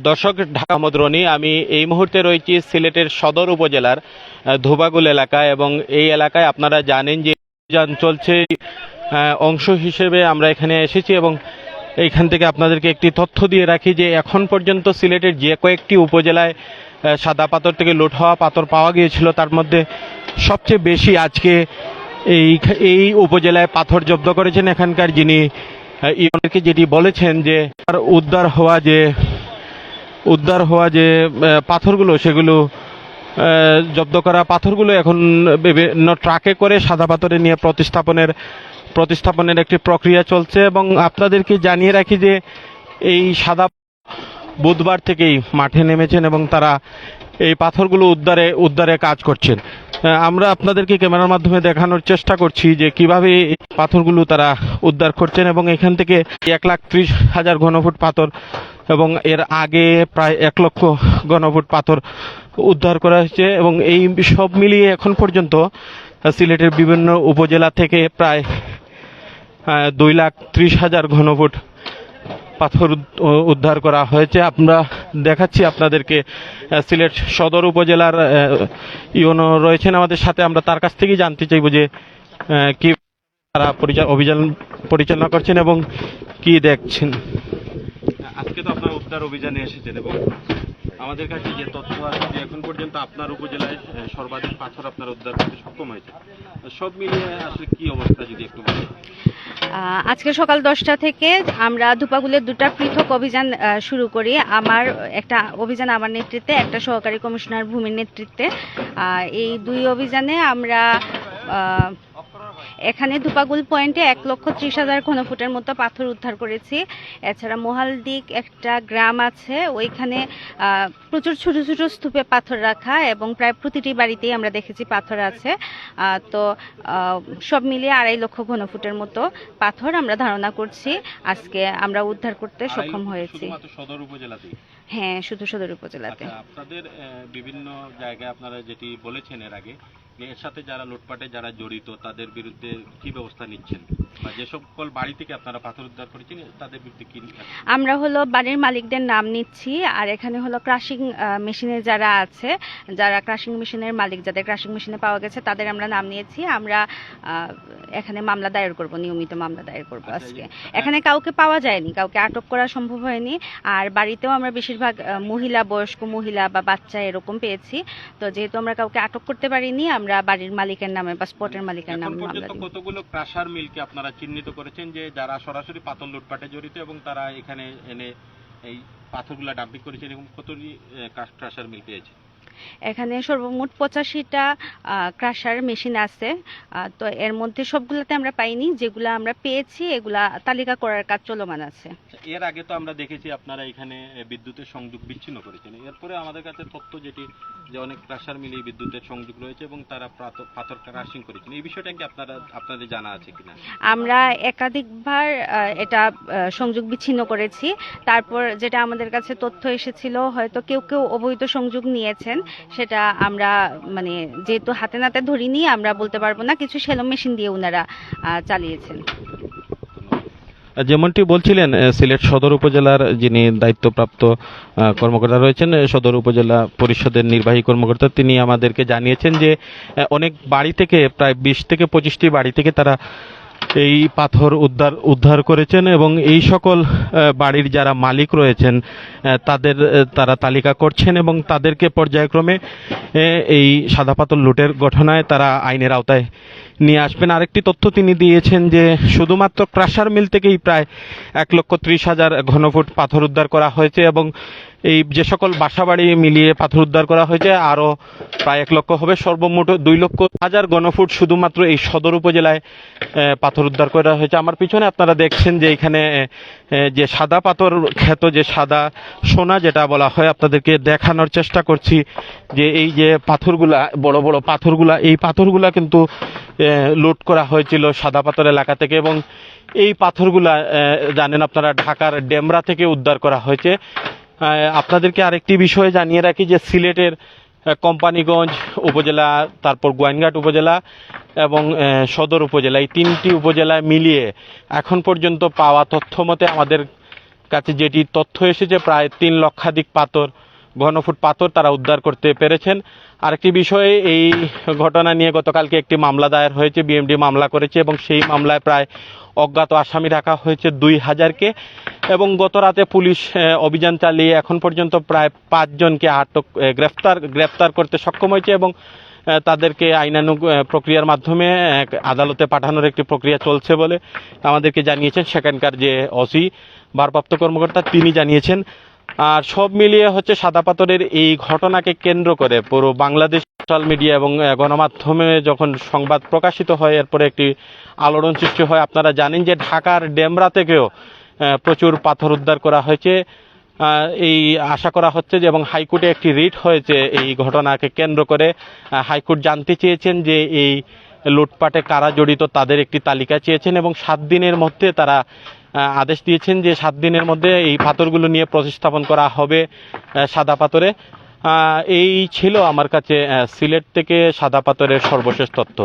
দর্শক, ঢাকা মোহাম্মদ রনি। আমি এই মুহূর্তে রয়েছি সিলেটের সদর উপজেলার ধোবাগুল এলাকায়, এবং এই এলাকায় আপনারা জানেন যে অভিযান চলছে। অংশ হিসেবে আমরা এখানে এসেছি, এবং এইখান থেকে আপনাদেরকে একটি তথ্য দিয়ে রাখি যে এখন পর্যন্ত সিলেটের যে কয়েকটি উপজেলায় সাদা পাথর থেকে লুট হওয়া পাথর পাওয়া গিয়েছিল, তার মধ্যে সবচেয়ে বেশি আজকে এই এই উপজেলায় পাথর জব্দ করেছেন এখানকার যিনি ইউনিয়নকে, যেটি বলেছেন যে উদ্ধার হওয়া যে পাথরগুলো, সেগুলো জব্দ করা পাথরগুলো এখন বিভিন্ন ট্রাকে করে সাদা পাথরে নিয়ে প্রতিস্থাপনের একটি প্রক্রিয়া চলছে। এবং আপনাদেরকে জানিয়ে রাখি যে এই সাদা বুধবার থেকেই মাঠে নেমেছেন এবং তারা এই পাথরগুলো উদ্ধারে কাজ করছেন। আমরা আপনাদেরকে ক্যামেরার মাধ্যমে দেখানোর চেষ্টা করছি যে কিভাবে এই পাথরগুলো তারা উদ্ধার করছেন, এবং এখান থেকে 1,30,000 ঘনফুট পাথর এবং এর আগে প্রায় 1 লক্ষ ঘনফুট পাথর উদ্ধার করা হয়েছে। এবং এই সব মিলিয়ে এখন পর্যন্ত সিলেটের বিভিন্ন উপজেলা থেকে প্রায় 2,30,000 ঘনফুট পাথর উদ্ধার করা হয়েছে। আমরা দেখাচ্ছি আপনাদেরকে সিলেট সদর উপজেলার ইউনো রয়েছেন আমাদের সাথে। আমরা তার কাছ থেকেই জানতে চাইব যে কি তারা অভিযান পরিচালনা করছেন এবং কি দেখছেন। আজকে তো আপনার উদ্ধার অভিযানে এসেছেন, এবং আমাদের কাছে যে তথ্য আছে যে এখন পর্যন্ত আপনার উপজেলায় সর্বাধিক পাথর আপনার উদ্ধার করতে সক্ষম হয়েছে। সব মিলিয়ে আসলে কি অবস্থা যদি একটু বলেন। আজকে সকাল 10টা থেকে আমরা ধুপাগুলের 2টা পৃথক অভিযান শুরু করি। আমার একটা অভিযান আমার নেতৃত্বে, একটা সহকারী কমিশনার ভূমির নেতৃত্বে। এই 2 অভিযানে আমরা এখানে ধুপাগুল পয়েন্টে 1,30,000 ঘনফুটের মতো পাথর উদ্ধার করেছি। এছাড়া মোহালদিক একটা গ্রাম আছে, ওইখানে প্রচুর ছোট ছোট স্তূপে পাথর রাখা, এবং প্রায় প্রতিটি বাড়িতেই আমরা দেখেছি পাথর আছে। তো সব মিলিয়ে 2.5 লক্ষ ঘনফুটের মতো পাথর আমরা ধারণা করছি আজকে আমরা উদ্ধার করতে সক্ষম হয়েছি। সদর উপজেলাতেই? হ্যাঁ, শুধু সদর উপজেলাতে। আপনাদের বিভিন্ন জায়গায় আপনারা যেটি বলেছেন এর আগে, এর সাথে যারা লুটপাটে যারা জড়িত তাদের বিরুদ্ধে কি ব্যবস্থা নিচ্ছেন, বা যে সকল বাড়ি থেকে আপনারা পাথর উদ্ধার করেছেন তাদের বিরুদ্ধে কি? আমরা হলো বাড়ির মালিকদের নাম নিচ্ছি, আর এখানে হলো ক্রাশিং মেশিনে যারা আছে, যারা ক্রাশিং মেশিনের মালিক, যাদের ক্রাশিং মেশিনে পাওয়া গেছে তাদের আমরা নাম নিয়েছি। আমরা এখানে মামলা দায়ের করব, নিয়মিত মামলা দায়ের করব আজকে। এখানে কাউকে পাওয়া যায়নি, কাউকে আটক করা সম্ভব হয়নি। আর বাড়িতেও আমরা বেশিরভাগ মহিলা, বয়স্ক মহিলা বা বাচ্চা এরকম পেয়েছি। তো যেহেতু আমরা কাউকে আটক করতে পারিনি, আমরা বাড়ির মালিকের নামে বা স্পটের মালিকের নামে মামলা দিই। কতগুলো ক্রাশার মিলকে আপনারা চিহ্নিত করেছেন যে যারা সরাসরি পাথর লুটপাটে জড়িত, এবং তারা এখানে এনে এই পাথরগুলা ডাম্পিং করেছেন, এবং কতটি ক্রাশার মিল পেয়েছে? এখানে সর্বমোট 85টা ক্রাশার মেশিন আছে। তো এর মধ্যে সবগুলোতে আমরা পাইনি, যেগুলো আমরা পেয়েছি এগুলা তালিকা করার কাজ চলমান আছে। এর আগে তো আমরা দেখেছি আপনারা এখানে বিদ্যুতের সংযোগ বিচ্ছিন্ন করেছেন। এরপরে আমাদের কাছে তথ্য যেটি যে অনেক ক্রাশার মিলে বিদ্যুতের সংযোগ রয়েছে এবং তারা পাথর ক্রাশিং করেছেন। এই বিষয়টা কি আপনাদের জানা আছে কিনা? আমরা একাধিকবার এটা সংযোগ বিচ্ছিন্ন করেছি। তারপর যেটা আমাদের কাছে তথ্য এসেছিল, হয়তো কেউ কেউ অবৈধ সংযোগ নিয়েছেন, সেটা আমরা মানে যেহেতু হাতে নাতে ধরিনি, আমরা বলতে পারবো না। কিছু সেলো মেশিন দিয়ে ওনারা চালিয়েছেন। যেমনটি বলছিলেন, সিলেট সদর উপজেলার যিনি দায়িত্বপ্রাপ্ত কর্মকর্তা রয়েছেন, সদর উপজেলা পরিষদের নির্বাহী কর্মকর্তা, তিনি আমাদেরকে জানিয়েছেন যে অনেক বাড়ি থেকে, প্রায় 20 থেকে 25টি বাড়ি থেকে তারা এই পাথর উদ্ধার করেছেন, এবং এই সকল বাড়ির যারা মালিক রয়েছেন তারা তালিকা করছেন, এবং তাদেরকে পর্যায়ক্রমে এই সাদা পাথর লুটের ঘটনায় তারা আইনের আওতায় নিয়ে আসবেন। আরেকটি তথ্য তিনি দিয়েছেন যে শুধুমাত্র ক্রাশার মিল থেকেই প্রায় 1,30,000 ঘনফুট পাথর উদ্ধার করা হয়েছে, এবং এই যে সকল বাসাবাড়ি মিলিয়ে পাথর উদ্ধার করা হয়েছে আরও প্রায় 1 লক্ষ হবে। সর্বমোট 2,00,000 ঘনফুট শুধুমাত্র এই সদর উপজেলায় পাথর উদ্ধার করা হয়েছে। আমার পিছনে আপনারা দেখছেন যে এখানে যে সাদা পাথর, খ্যাত যে সাদা সোনা যেটা বলা হয়, আপনাদেরকে দেখানোর চেষ্টা করছি যে এই যে পাথরগুলা, বড় বড় পাথরগুলা, এই পাথরগুলা কিন্তু লুট করা হয়েছিল সাদা পাথর এলাকা থেকে, এবং এই পাথরগুলা জানেন আপনারা ঢাকার ডেমরা থেকে উদ্ধার করা হয়েছে। আপনাদেরকে আরেকটি বিষয় জানিয়ে রাখি যে সিলেটের কোম্পানিগঞ্জ উপজেলা, তারপর গোয়াইনঘাট উপজেলা এবং সদর উপজেলা, এই 3টি উপজেলায় মিলিয়ে এখন পর্যন্ত পাওয়া তথ্য মতে আমাদের কাছে যেটি তথ্য এসেছে প্রায় 3 লক্ষাধিক পাথর, ঘনফুট পাথর তারা উদ্ধার করতে পেরেছেন। আরেকটি বিষয়ে এই ঘটনা নিয়ে গতকালকে একটি মামলা দায়ের হয়েছে, বিএমডি মামলা করেছে এবং সেই মামলায় প্রায় অজ্ঞাত আসামি রাখা হয়েছে 2000-কে এবং গত রাতে পুলিশ অভিযান চালিয়ে এখন পর্যন্ত প্রায় 5 জনকে গ্রেফতার করতে সক্ষম হয়েছে এবং তাদেরকে আইনানুগ প্রক্রিয়ার মাধ্যমে আদালতে পাঠানোর একটি প্রক্রিয়া চলছে বলে আমাদেরকে জানিয়েছেন সেখানকার যে ওসি ভারপ্রাপ্ত কর্মকর্তা, তিনি জানিয়েছেন। আর সব মিলিয়ে হচ্ছে সাদা পাথরের এই ঘটনাকে কেন্দ্র করে পুরো বাংলাদেশ সোশ্যাল মিডিয়া এবং গণমাধ্যমে যখন সংবাদ প্রকাশিত হয় এরপরে একটি আলোড়ন সৃষ্টি হয়। আপনারা জানেন যে ঢাকার ডেমরা থেকেও প্রচুর পাথর উদ্ধার করা হয়েছে। এই আশা করা হচ্ছে যে এবং হাইকোর্টে একটি রিট হয়েছে এই ঘটনাকে কেন্দ্র করে। হাইকোর্ট জানতে চেয়েছেন যে এই লুটপাটে কারা জড়িত তাদের একটি তালিকা চেয়েছেন এবং 7 দিনের মধ্যে তারা আদেশ দিয়েছেন যে 7 দিনের মধ্যে এই পাথরগুলো নিয়ে প্রতিস্থাপন করা হবে সাদা পাথরে। এই ছিল আমার কাছে সিলেট থেকে সাদা পাথরের সর্বশেষ তথ্য।